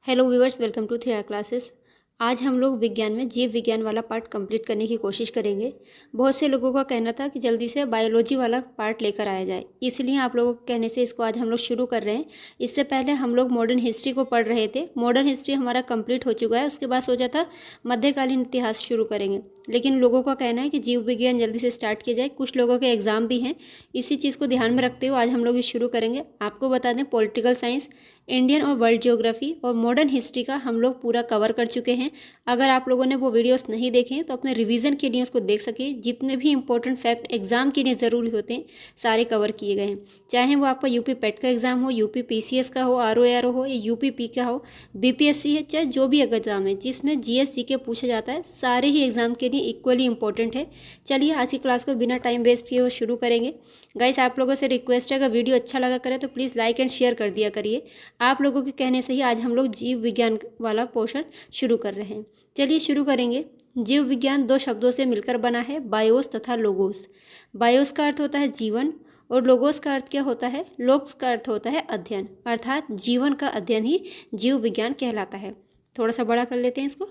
Hello viewers, welcome to 3R classes. आज हम लोग विज्ञान में जीव विज्ञान वाला पार्ट कंप्लीट करने की कोशिश करेंगे। बहुत से लोगों का कहना था कि जल्दी से बायोलॉजी वाला पार्ट लेकर आया जाए, इसलिए आप लोगों के कहने से इसको आज हम लोग शुरू कर रहे हैं। इससे पहले हम लोग मॉडर्न हिस्ट्री को पढ़ रहे थे। मॉडर्न हिस्ट्री हमारा कंप्लीट हो चुका है। उसके बाद सोचा था मध्यकालीन इतिहास शुरू करेंगे, लेकिन लोगों का कहना है कि जीव विज्ञान जल्दी से स्टार्ट किया जाए। कुछ लोगों के एग्जाम भी हैं, इसी चीज़ को ध्यान में रखते हुए आज हम लोग ये शुरू करेंगे। आपको बता दें, पॉलिटिकल साइंस, इंडियन और वर्ल्ड ज्योग्राफी और मॉडर्न हिस्ट्री का हम लोग पूरा कवर कर चुके हैं। अगर आप लोगों ने वो वीडियोस नहीं देखे तो अपने रिवीजन के लिए उसको देख सके। जितने भी इंपॉर्टेंट फैक्ट एग्जाम के लिए ज़रूरी होते हैं सारे कवर किए गए हैं। चाहे वो आपका यूपी पेट का एग्जाम हो, यूपी पीसीएस का हो, आरओएआर हो, या यूपी पी का हो, बीपीएससी है, चाहे जो भी एग्जाम है जिसमें जीएस जीके पूछा जाता है, सारे ही एग्जाम के लिए इक्वली इंपॉर्टेंट है। चलिए आज की क्लास को बिना टाइम वेस्ट किए वो शुरू करेंगे। गाइस, आप लोगों से रिक्वेस्ट है, अगर वीडियो अच्छा लगा करे तो प्लीज़ लाइक एंड शेयर कर दिया करिए। आप लोगों के कहने से ही आज हम लोग जीव विज्ञान वाला पोर्शन शुरू कर रहे हैं। चलिए शुरू करेंगे। जीव विज्ञान दो शब्दों से मिलकर बना है, बायोस तथा लोगोस। बायोस का अर्थ होता है जीवन और लोगोस का अर्थ क्या होता है? लोग्स का अर्थ होता है अध्ययन, अर्थात जीवन का अध्ययन ही जीव विज्ञान कहलाता है। थोड़ा सा बड़ा कर लेते हैं इसको।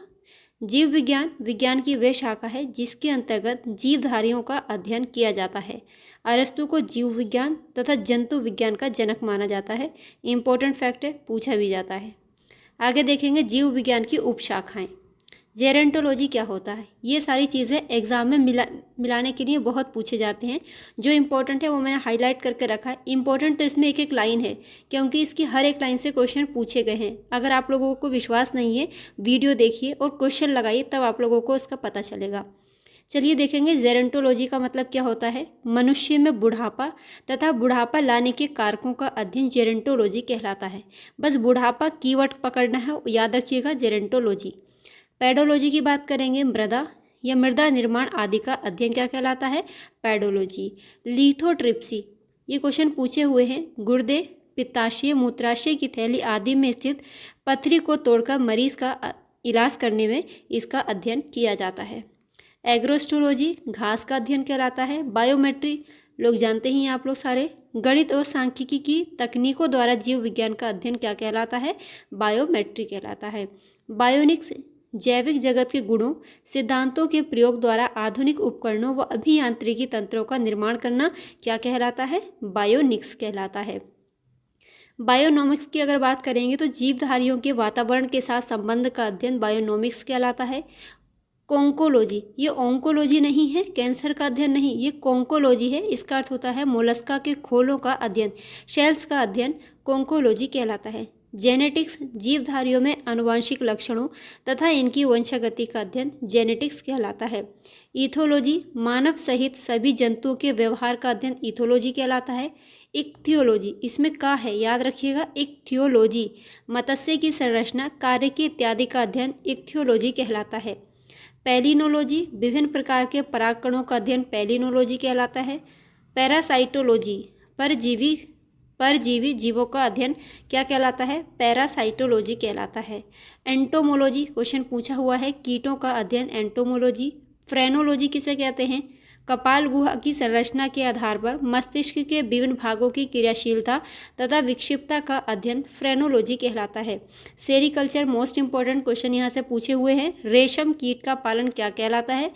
जीव विज्ञान विज्ञान की वह शाखा है जिसके अंतर्गत जीवधारियों का अध्ययन किया जाता है। अरस्तु को जीव विज्ञान तथा जंतु विज्ञान का जनक माना जाता है। इंपॉर्टेंट फैक्ट है, पूछा भी जाता है। आगे देखेंगे जीव विज्ञान की उपशाखाएं। जेरेंटोलॉजी क्या होता है? ये सारी चीज़ें एग्जाम में मिलाने के लिए बहुत पूछे जाते हैं। जो इंपॉर्टेंट है वो मैंने हाईलाइट करके रखा है। इंपॉर्टेंट तो इसमें एक एक लाइन है, क्योंकि इसकी हर एक लाइन से क्वेश्चन पूछे गए हैं। अगर आप लोगों को विश्वास नहीं है, वीडियो देखिए और क्वेश्चन लगाइए, तब आप लोगों को इसका पता चलेगा। चलिए देखेंगे जेरेंटोलॉजी का मतलब क्या होता है। मनुष्य में बुढ़ापा तथा बुढ़ापा लाने के कारकों का अध्ययन जेरेंटोलॉजी कहलाता है। बस बुढ़ापा कीवर्ड पकड़ना है, याद रखिएगा, जेरेंटोलॉजी। पेडोलॉजी की बात करेंगे, मृदा या मृदा निर्माण आदि का अध्ययन क्या कहलाता है? पेडोलॉजी। लिथोट्रिप्सी, ये क्वेश्चन पूछे हुए हैं। गुर्दे, पित्ताशय, मूत्राशय की थैली आदि में स्थित पथरी को तोड़कर मरीज का इलाज करने में इसका अध्ययन किया जाता है। एग्रोस्टोलॉजी, घास का अध्ययन कहलाता है। बायोमेट्री, लोग जानते ही हैं आप लोग सारे। गणित और सांख्यिकी की तकनीकों द्वारा जीव विज्ञान का अध्ययन क्या कहलाता है? बायोमेट्री कहलाता है। बायोनिक्स, जैविक जगत के गुणों सिद्धांतों के प्रयोग द्वारा आधुनिक उपकरणों व अभियांत्रिकी तंत्रों का निर्माण करना क्या कहलाता है? बायोनिक्स कहलाता है। बायोनोमिक्स की अगर बात करेंगे तो जीवधारियों के वातावरण के साथ संबंध का अध्ययन बायोनोमिक्स कहलाता है। कोंकोलॉजी, ये ओंकोलॉजी नहीं है, कैंसर का अध्ययन नहीं, ये कोंकोलॉजी है। इसका अर्थ होता है मोलस्का के खोलों का अध्ययन, शेल्स का अध्ययन कोंकोलॉजी कहलाता है। जेनेटिक्स, जीवधारियों में आनुवांशिक लक्षणों तथा इनकी वंशागति का अध्ययन जेनेटिक्स कहलाता है। इथोलॉजी, मानव सहित सभी जंतुओं के व्यवहार का अध्ययन इथोलॉजी कहलाता है। इक्थियोलॉजी, इसमें का है, याद रखिएगा, इक्थियोलॉजी, मत्स्य की संरचना, कार्य की इत्यादि का अध्ययन इक्थियोलॉजी कहलाता है। पैलिनोलॉजी, विभिन्न प्रकार के परागकणों का अध्ययन पैलिनोलॉजी कहलाता है। पैरासाइटोलॉजी, परजीवी जीवों का अध्ययन क्या कहलाता है? पैरासाइटोलॉजी कहलाता है। एंटोमोलॉजी, क्वेश्चन पूछा हुआ है, कीटों का अध्ययन एंटोमोलॉजी। फ्रेनोलॉजी किसे कहते हैं? कपाल गुहा की संरचना के आधार पर मस्तिष्क के विभिन्न भागों की क्रियाशीलता तथा विक्षिप्तता का अध्ययन फ्रेनोलॉजी कहलाता है। सेरीकल्चर, मोस्ट इंपॉर्टेंट क्वेश्चन यहाँ से पूछे हुए हैं। रेशम कीट का पालन क्या कहलाता है?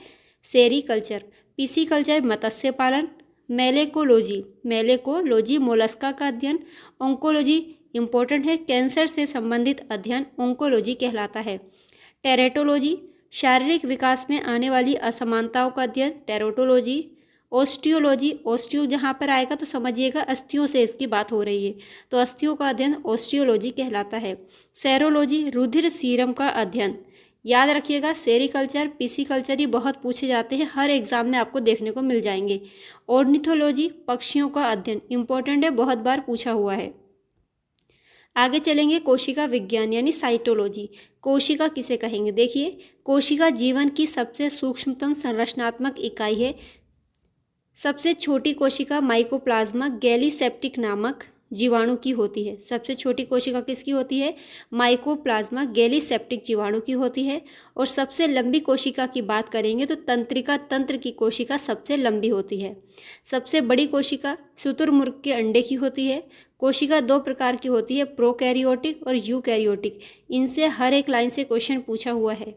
सेरीकल्चर। पिसीकल्चर, मत्स्य पालन। मेलेकोलॉजी, मोलस्का का अध्ययन। ओंकोलॉजी, इंपॉर्टेंट है, कैंसर से संबंधित अध्ययन ओंकोलॉजी कहलाता है। टेरेटोलॉजी, शारीरिक विकास में आने वाली असमानताओं का अध्ययन टेरोटोलॉजी। ऑस्टियोलॉजी, ऑस्टियो जहाँ पर आएगा तो समझिएगा अस्थियों से इसकी बात हो रही है, तो अस्थियों का अध्ययन ऑस्टियोलॉजी कहलाता है। सेरोलॉजी, रुधिर सीरम का अध्ययन, याद रखिएगा। सेरीकल्चर, पिसीकल्चर, ये बहुत पूछे जाते हैं, हर एग्जाम में आपको देखने को मिल जाएंगे। ऑर्निथोलॉजी, पक्षियों का अध्ययन, इंपॉर्टेंट है, बहुत बार पूछा हुआ है। आगे चलेंगे कोशिका विज्ञान यानी साइटोलॉजी। कोशिका किसे कहेंगे? देखिए, कोशिका जीवन की सबसे सूक्ष्मतम संरचनात्मक इकाई है। सबसे छोटी कोशिका माइकोप्लाज्मा गैलीसेप्टिक नामक जीवाणु की होती है। सबसे छोटी कोशिका किसकी होती है? माइकोप्लाज्मा गैलीसेप्टिक जीवाणु की होती है। और सबसे लंबी कोशिका की बात करेंगे तो तंत्रिका तंत्र की कोशिका सबसे लंबी होती है। सबसे बड़ी कोशिका शुतुरमुर्ग के अंडे की होती है। कोशिका दो प्रकार की होती है, प्रोकैरियोटिक और यूकैरियोटिक। इनसे हर एक लाइन से क्वेश्चन पूछा हुआ है।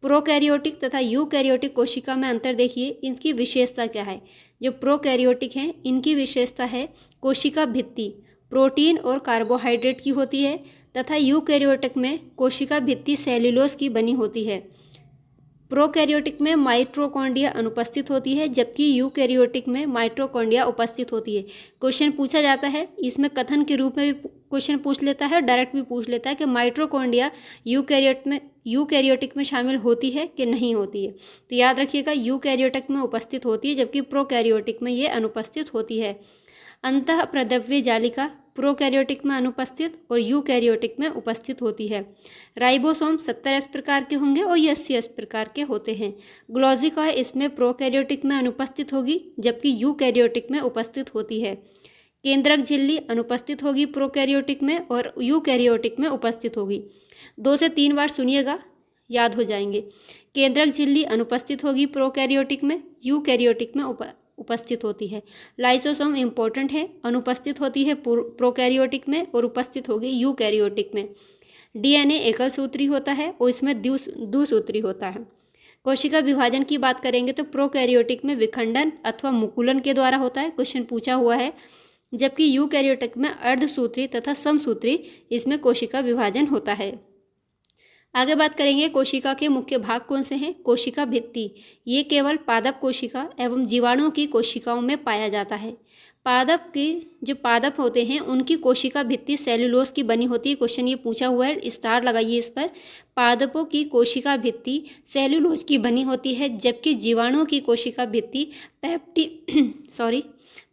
प्रोकैरियोटिक तथा यूकैरियोटिक कोशिका में अंतर देखिए, इनकी विशेषता क्या है। जो प्रोकैरियोटिक हैं इनकी विशेषता है कोशिका भित्ति प्रोटीन और कार्बोहाइड्रेट की होती है, तथा यूकैरियोटिक में कोशिका भित्ति सेल्यूलोज की बनी होती है। प्रोकैरियोटिक में माइटोकॉन्ड्रिया अनुपस्थित होती है, जबकि यूकैरियोटिक में माइटोकॉन्ड्रिया उपस्थित होती है। क्वेश्चन पूछा जाता है, इसमें कथन के रूप में भी क्वेश्चन पूछ लेता है, डायरेक्ट भी पूछ लेता है कि माइटोकॉन्ड्रिया यूकैरियोटिक में शामिल होती है कि नहीं होती है। तो याद रखिएगा, यूकैरियोटिक में उपस्थित होती है, जबकि प्रोकैरियोटिक में ये अनुपस्थित होती है। अंतःप्रद्रव्य जालिका प्रोकैरियोटिक में अनुपस्थित और यूकैरियोटिक में उपस्थित होती है। राइबोसोम 70S प्रकार के होंगे और ये 80S प्रकार के होते हैं। ग्लॉजिका इसमें प्रोकैरियोटिक में अनुपस्थित होगी, जबकि यूकैरियोटिक में उपस्थित होती है। केंद्रक झिल्ली अनुपस्थित होगी प्रोकैरियोटिक में और यूकैरियोटिक में उपस्थित होगी। 2 से 3 बार सुनिएगा, याद हो जाएंगे। केंद्रक झिल्ली अनुपस्थित होगी प्रोकैरियोटिक में, यूकैरियोटिक में उपस्थित होती है। लाइसोसोम इम्पोर्टेंट है, अनुपस्थित होती है प्रोकैरियोटिक में और उपस्थित होगी यूकैरियोटिक में। डीएनए एकल सूत्री होता है और इसमें द्विसूत्री होता है। कोशिका विभाजन की बात करेंगे तो प्रोकैरियोटिक में विखंडन अथवा मुकुलन के द्वारा होता है, क्वेश्चन पूछा हुआ है, जबकि यूकैरियोटिक में अर्धसूत्री तथा समसूत्री इसमें कोशिका विभाजन होता है। आगे बात करेंगे कोशिका के मुख्य भाग कौन से हैं। कोशिका भित्ति, ये केवल पादप कोशिका एवं जीवाणुओं की कोशिकाओं में पाया जाता है। पादप की जो पादप होते हैं उनकी कोशिका भित्ति सेल्यूलोज की बनी होती है। क्वेश्चन ये पूछा हुआ है, स्टार लगाइए इस पर। पादपों की कोशिका भित्ति सेल्यूलोज की बनी होती है, जबकि जीवाणुओं की कोशिका भित्ति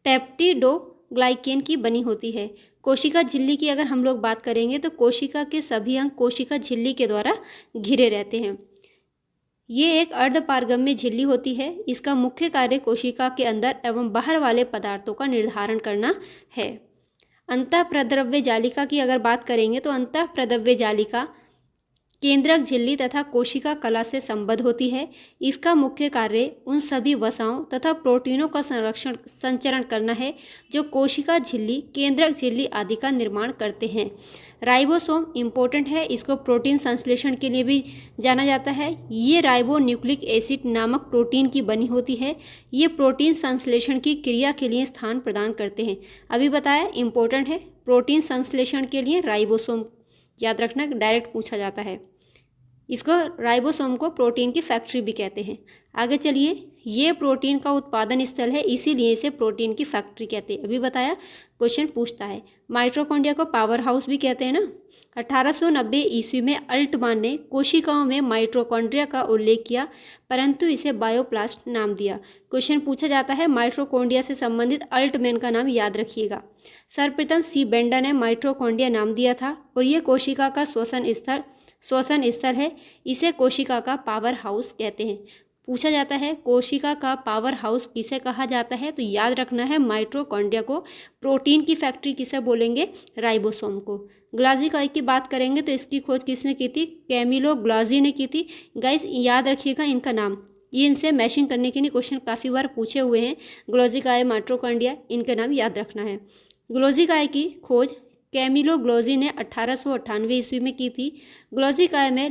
पेप्टिडोग्लाइकेन की बनी होती है। कोशिका झिल्ली की अगर हम लोग बात करेंगे तो कोशिका के सभी अंग कोशिका झिल्ली के द्वारा घिरे रहते हैं। ये एक अर्धपारगम्य झिल्ली होती है। इसका मुख्य कार्य कोशिका के अंदर एवं बाहर वाले पदार्थों का निर्धारण करना है। अंतःप्रद्रव्य जालिका की अगर बात करेंगे तो अंतःप्रद्रव्य जालिका केंद्रक झिल्ली तथा कोशिका कला से संबद्ध होती है। इसका मुख्य कार्य उन सभी वसाओं तथा प्रोटीनों का संचरण करना है जो कोशिका झिल्ली, केंद्रक झिल्ली आदि का निर्माण करते हैं। राइबोसोम इम्पोर्टेंट है, इसको प्रोटीन संश्लेषण के लिए भी जाना जाता है। ये राइबो न्यूक्लिक एसिड नामक प्रोटीन की बनी होती है। ये प्रोटीन संश्लेषण की क्रिया के लिए स्थान प्रदान करते हैं। अभी बताया, इम्पोर्टेंट है, प्रोटीन संश्लेषण के लिए राइबोसोम याद रखना, डायरेक्ट पूछा जाता है। इसको राइबोसोम को प्रोटीन की फैक्ट्री भी कहते हैं। आगे चलिए, ये प्रोटीन का उत्पादन स्थल है, इसीलिए इसे प्रोटीन की फैक्ट्री कहते हैं। अभी बताया, क्वेश्चन पूछता है। माइटोकॉन्ड्रिया को पावर हाउस भी कहते हैं ना। 1890 ईस्वी में अल्टमान ने कोशिकाओं में माइटोकॉन्ड्रिया का उल्लेख किया, परंतु इसे बायोप्लास्ट नाम दिया। क्वेश्चन पूछा जाता है, माइटोकॉन्ड्रिया से संबंधित अल्टमैन का नाम याद रखिएगा। सर्वप्रथम सी बेंडर ने माइटोकॉन्ड्रिया नाम दिया था और ये कोशिका का श्वसन स्थल है। इसे कोशिका का पावर हाउस कहते हैं। पूछा जाता है, कोशिका का पावर हाउस किसे कहा जाता है, तो याद रखना है माइटोकॉन्ड्रिया को। प्रोटीन की फैक्ट्री किसे बोलेंगे, राइबोसोम को। ग्लाजिकाई की बात करेंगे तो इसकी खोज किसने की थी, कैमिलो ग्लाजी ने की थी। गाइस याद रखिएगा इनका नाम, ये इनसे मैचिंग करने के लिए क्वेश्चन काफ़ी बार पूछे हुए हैं। ग्लाजिकाई, माइटोकॉन्ड्रिया, इनके नाम याद रखना है। ग्लाजिकाई की खोज कैमिलो ग्लाजी ने 1898 ईस्वी में की थी। ग्लाजिकाई में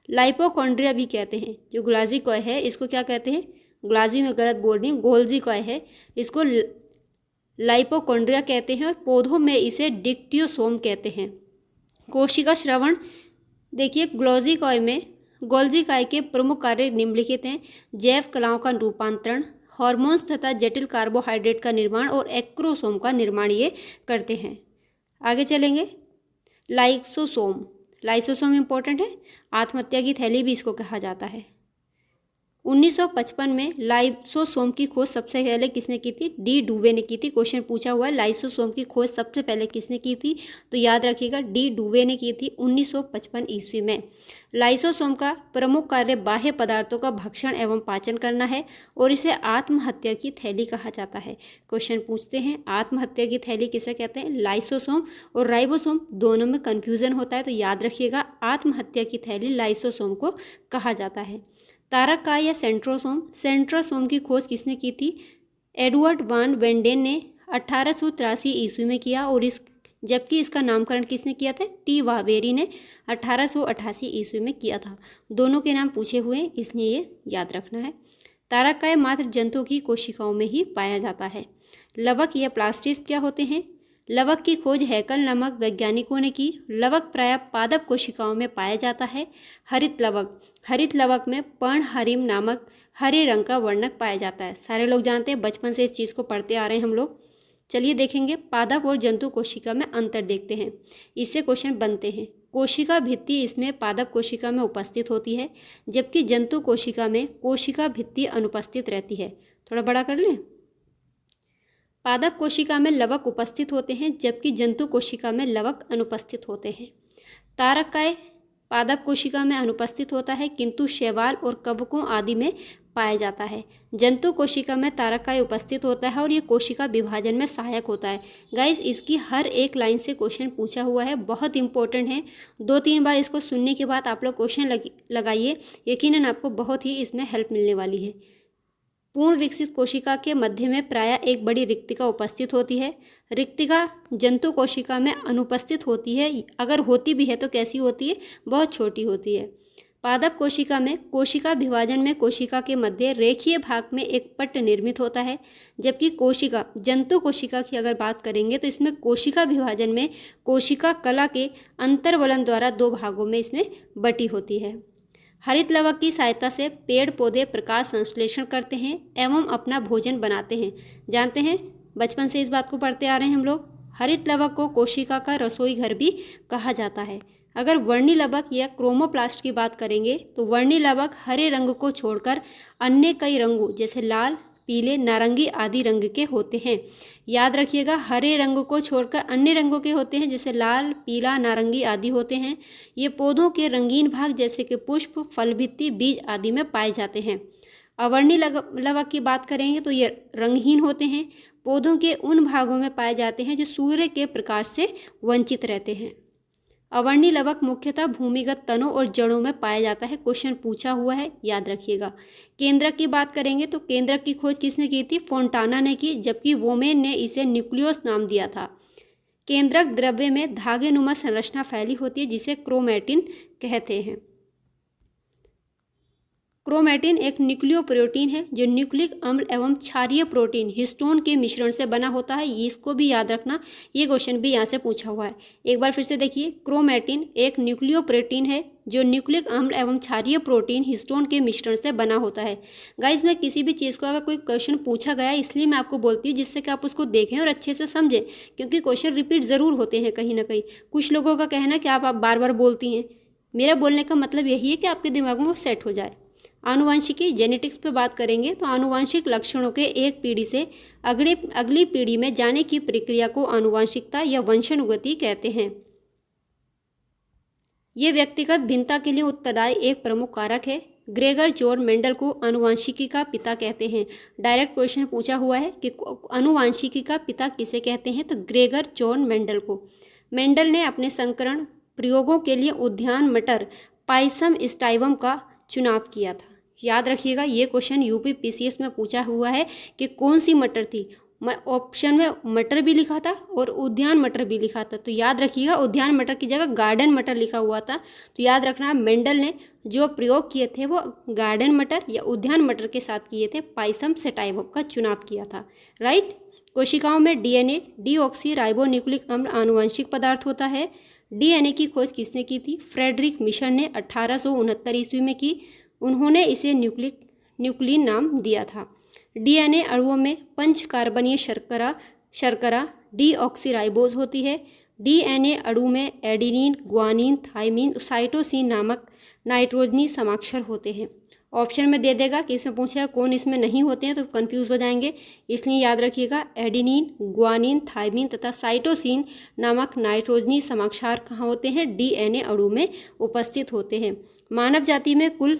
लाइपोकॉन्ड्रिया भी कहते हैं। जो ग्लाजिकाई है इसको क्या कहते हैं, ग्लाजी में गलत बोल रही हूँ, गोल्जिकाई है, इसको लाइपोकॉन्ड्रिया कहते हैं और पौधों में इसे डिक्टियोसोम कहते हैं। कोशिका श्रवण देखिए, गोल्जिकाई के प्रमुख कार्य निम्नलिखित हैं। जैव कलाओं का रूपांतरण, हार्मोन्स तथा जटिल कार्बोहाइड्रेट का निर्माण और एक्रोसोम का निर्माण ये करते हैं। आगे चलेंगे, लाइसोसोम इंपॉर्टेंट है, आत्महत्या की थैली भी इसको कहा जाता है। 1955 में लाइसोसोम की खोज सबसे पहले किसने की थी? डी डुवे ने की थी। क्वेश्चन पूछा हुआ है लाइसोसोम की खोज सबसे पहले किसने की थी? तो याद रखिएगा डी डुवे ने की थी 1955 ईस्वी में। लाइसोसोम का प्रमुख कार्य बाह्य पदार्थों का भक्षण एवं पाचन करना है और इसे आत्महत्या की थैली कहा जाता है। क्वेश्चन पूछते हैं आत्महत्या की थैली किसे कहते हैं? लाइसोसोम और राइबोसोम दोनों में कन्फ्यूजन होता है, तो याद रखिएगा आत्महत्या की थैली लाइसोसोम को कहा जाता है। तारककाय या सेंट्रोसोम, सेंट्रोसोम की खोज किसने की थी? एडवर्ड वान वेंडेन ने 1883 ईस्वी में किया और जबकि इसका नामकरण किसने किया था? टी वावेरी ने 1888 ईस्वी में किया था। दोनों के नाम पूछे हुए हैं, इसलिए ये याद रखना है। तारककाय मात्र जंतुओं की कोशिकाओं में ही पाया जाता है। लवक या प्लास्टिड्स क्या होते हैं? लवक की खोज हैकल नामक वैज्ञानिकों ने की। लवक प्रायः पादप कोशिकाओं में पाया जाता है। हरित लवक, हरित लवक में पर्णहरिम नामक हरे रंग का वर्णक पाया जाता है। सारे लोग जानते हैं, बचपन से इस चीज़ को पढ़ते आ रहे हैं हम लोग। चलिए देखेंगे पादप और जंतु कोशिका में अंतर देखते हैं, इससे क्वेश्चन बनते हैं। कोशिका भित्ति इसमें पादप कोशिका में उपस्थित होती है, जबकि जंतु कोशिका में कोशिका भित्ति अनुपस्थित रहती है। थोड़ा बड़ा कर लें। पादप कोशिका में लवक उपस्थित होते हैं, जबकि जंतु कोशिका में लवक अनुपस्थित होते हैं। तारककाय पादप कोशिका में अनुपस्थित होता है, किंतु शैवाल और कवकों आदि में पाया जाता है। जंतु कोशिका में तारककाय उपस्थित होता है और ये कोशिका विभाजन में सहायक होता है। गाइस, इसकी हर एक लाइन से क्वेश्चन पूछा हुआ है, बहुत इंपॉर्टेंट है। 2-3 बार इसको सुनने के बाद आप लोग क्वेश्चन लगाइए, यकीनन आपको बहुत ही इसमें हेल्प मिलने वाली है। पूर्ण विकसित कोशिका के मध्य में प्रायः एक बड़ी रिक्तिका उपस्थित होती है। रिक्तिका जंतु कोशिका में अनुपस्थित होती है, अगर होती भी है तो कैसी होती है? बहुत छोटी होती है। पादप कोशिका में कोशिका विभाजन में कोशिका के मध्य रेखीय भाग में एक पट्ट निर्मित होता है, जबकि कोशिका जंतु कोशिका की अगर बात करेंगे तो इसमें कोशिका विभाजन में कोशिका कला के अंतर्वलन द्वारा 2 भागों में इसमें बटी होती है। हरित लवक की सहायता से पेड़ पौधे प्रकाश संश्लेषण करते हैं एवं अपना भोजन बनाते हैं। जानते हैं, बचपन से इस बात को पढ़ते आ रहे हैं हम लोग। हरित लवक को कोशिका का रसोई घर भी कहा जाता है। अगर वर्णी लवक या क्रोमोप्लास्ट की बात करेंगे तो वर्णी लवक हरे रंग को छोड़कर अन्य कई रंगों जैसे लाल, पीले, नारंगी आदि रंग के होते हैं। याद रखिएगा, हरे रंग को छोड़कर अन्य रंगों के होते हैं, जैसे लाल, पीला, नारंगी आदि होते हैं। ये पौधों के रंगीन भाग जैसे कि पुष्प, फल भित्ति, बीज आदि में पाए जाते हैं। अवर्णी लवक की बात करेंगे तो ये रंगहीन होते हैं, पौधों के उन भागों में पाए जाते हैं जो सूर्य के प्रकाश से वंचित रहते हैं। अवर्णी लवक मुख्यतः भूमिगत तनों और जड़ों में पाया जाता है। क्वेश्चन पूछा हुआ है, याद रखिएगा। केंद्रक की बात करेंगे तो केंद्रक की खोज किसने की थी? फोंटाना ने की, जबकि वोमेन ने इसे न्यूक्लियस नाम दिया था। केंद्रक द्रव्य में धागेनुमा संरचना फैली होती है, जिसे क्रोमैटिन कहते हैं। क्रोमैटिन एक न्यूक्लियोप्रोटीन है जो न्यूक्लिक अम्ल एवं क्षारीय प्रोटीन हिस्टोन के मिश्रण से बना होता है। इसको भी याद रखना, ये क्वेश्चन भी यहाँ से पूछा हुआ है। एक बार फिर से देखिए, क्रोमैटिन एक न्यूक्लियोप्रोटीन है जो न्यूक्लिक अम्ल एवं क्षारीय प्रोटीन हिस्टोन के मिश्रण से बना होता है। गाइज, मैं किसी भी चीज़ को अगर कोई क्वेश्चन पूछा गया इसलिए मैं आपको बोलती हूँ जिससे कि आप उसको देखें और अच्छे से समझें, क्योंकि क्वेश्चन रिपीट ज़रूर होते हैं कहीं ना कहीं। कुछ लोगों का कहना है कि आप बार बार बोलती हैं, मेरा बोलने का मतलब यही है कि आपके दिमाग में वो सेट हो जाए। आनुवंशिकी जेनेटिक्स पे बात करेंगे तो आनुवंशिक लक्षणों के एक पीढ़ी से अगली पीढ़ी में जाने की प्रक्रिया को आनुवंशिकता या वंशानुगति कहते हैं। ये व्यक्तिगत भिन्नता के लिए उत्तरदायी एक प्रमुख कारक है। ग्रेगर जॉन मेंडल को आनुवंशिकी का पिता कहते हैं। डायरेक्ट क्वेश्चन पूछा हुआ है कि आनुवंशिकी का पिता किसे कहते हैं, तो ग्रेगर जॉन मेंडल को। मेंडल ने अपने संकरण प्रयोगों के लिए उद्यान मटर पाइसम स्टाइवम का चुनाव किया था। याद रखिएगा, ये क्वेश्चन यूपी पीसीएस में पूछा हुआ है कि कौन सी मटर थी। ऑप्शन में मटर भी लिखा था और उद्यान मटर भी लिखा था, तो याद रखिएगा उद्यान मटर की जगह गार्डन मटर लिखा हुआ था। तो याद रखना, मेंडल ने जो प्रयोग किए थे वो गार्डन मटर या उद्यान मटर के साथ किए थे। पाइसम सेटाइवम का चुनाव किया था। राइट। कोशिकाओं में डीएनए डीऑक्सी राइबोन्यूक्लिक अम्ल आनुवंशिक पदार्थ होता है। डीएनए की खोज किसने की थी? फ्रेडरिक मिशन ने 1869 ईस्वी में की। उन्होंने इसे न्यूक्लिन नाम दिया था। डीएनए अणुओं में पंचकार्बनीय शर्करा डीऑक्सीराइबोज होती है। डीएनए अणु में एडेनिन, ग्वानिन, थाइमिन, साइटोसिन नामक नाइट्रोजनी समाक्षर होते हैं। ऑप्शन में दे देगा कि इसमें पूछेगा कौन इसमें नहीं होते हैं तो कंफ्यूज हो जाएंगे, इसलिए याद रखिएगा एडिनिन, ग्वानिन, थाइमिन तथा साइटोसिन नामक नाइट्रोजनी समाक्षार कहाँ होते हैं, डीएनए अणु में उपस्थित होते हैं। मानव जाति में कुल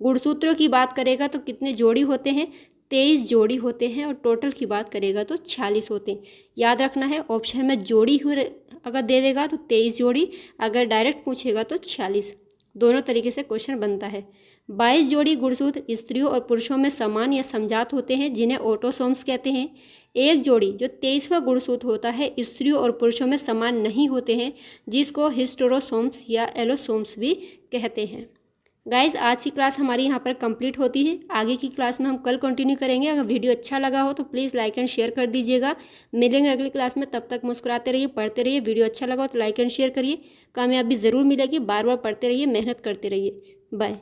गुणसूत्रों की बात करेगा तो कितने जोड़ी होते हैं, 23 जोड़ी होते हैं, और टोटल की बात करेगा तो 46 होते हैं। याद रखना है ऑप्शन में जोड़ी हुए अगर दे देगा तो 23 जोड़ी, अगर डायरेक्ट पूछेगा तो 46, दोनों तरीके से क्वेश्चन बनता है। 22 जोड़ी गुणसूत्र स्त्रियों और पुरुषों में समान या समजात होते हैं जिन्हें ऑटोसोम्स कहते हैं। एक जोड़ी जो 23वां गुणसूत्र होता है स्त्रियों और पुरुषों में समान नहीं होते हैं जिसको हिस्टेरोसोम्स या एलोसोम्स भी कहते हैं। गाइज आज की क्लास हमारी यहाँ पर कंप्लीट होती है, आगे की क्लास में हम कल कंटिन्यू करेंगे। अगर वीडियो अच्छा लगा हो तो प्लीज़ लाइक एंड शेयर कर दीजिएगा। मिलेंगे अगली क्लास में, तब तक मुस्कुराते रहिए, पढ़ते रहिए। वीडियो अच्छा लगा हो तो लाइक एंड शेयर करिए, कामयाबी ज़रूर मिलेगी। बार बार पढ़ते रहिए, मेहनत करते रहिए। बाय।